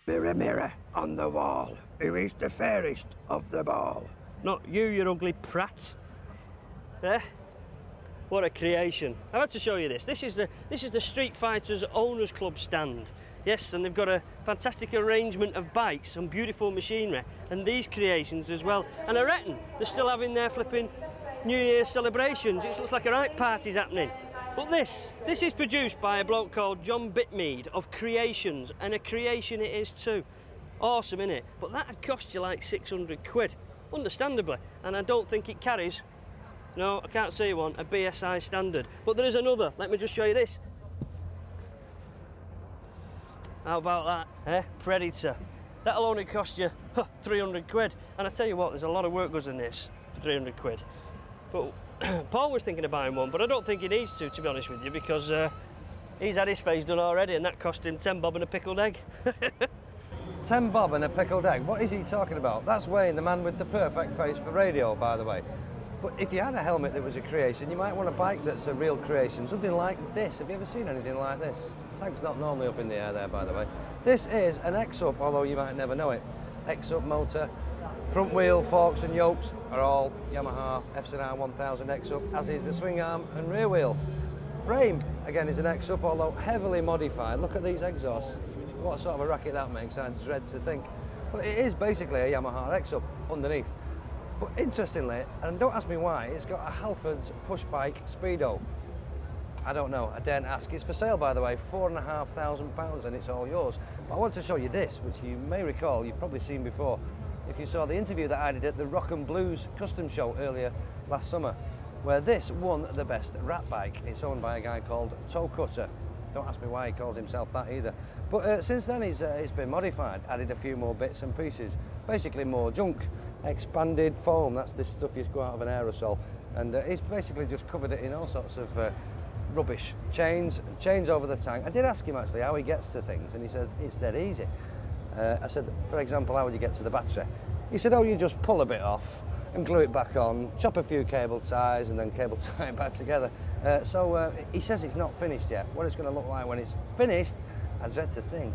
Mirror, mirror on the wall, who is the fairest of them all? Not you, you ugly prat. Eh? What a creation. I had to show you this. This is the Street Fighters Owners Club stand. Yes, and they've got a fantastic arrangement of bikes and beautiful machinery, and these creations as well. And I reckon they're still having their flipping New Year's celebrations. It looks like a right party's happening. But this is produced by a bloke called John Bitmead of Creations, and a creation it is too. Awesome, innit? But that'd cost you like 600 quid, understandably, and I don't think it carries, no, I can't see one, a BSI standard. But there is another, let me just show you this. How about that, eh? Predator. That'll only cost you 300 quid. And I tell you what, there's a lot of work goes in this for 300 quid. But Paul was thinking of buying one, but I don't think he needs to be honest with you, because he's had his face done already, and that cost him 10 bob and a pickled egg. 10 bob and a pickled egg? What is he talking about? That's Wayne, the man with the perfect face for radio, by the way. But if you had a helmet that was a creation, you might want a bike that's a real creation, something like this. Have you ever seen anything like this? The tank's not normally up in the air there, by the way. This is an Exup, although you might never know it. Exup motor, front wheel, forks and yokes are all Yamaha FZR 1000 Exup, as is the swing arm and rear wheel. Frame, again, is an Exup, although heavily modified. Look at these exhausts. What sort of a racket that makes, I dread to think. But it is basically a Yamaha Exup underneath. But interestingly, and don't ask me why, it's got a Halford's push bike Speedo. I don't know, I daren't ask. It's for sale, by the way, £4,500, and it's all yours. But I want to show you this, which you may recall, you've probably seen before, if you saw the interview that I did at the Rock and Blues Custom Show earlier last summer, where this won the best rat bike. It's owned by a guy called Toe Cutter. Don't ask me why he calls himself that either. But since then it's been modified, added a few more bits and pieces. Basically more junk, expanded foam, that's this stuff you go out of an aerosol. And he's basically just covered it in all sorts of rubbish. Chains over the tank. I did ask him actually how he gets to things, and he says it's dead easy. I said, for example, how would you get to the battery? He said, oh, you just pull a bit off and glue it back on, chop a few cable ties and then cable tie it back together. So he says it's not finished yet. What it's going to look like when it's finished, I dread to think.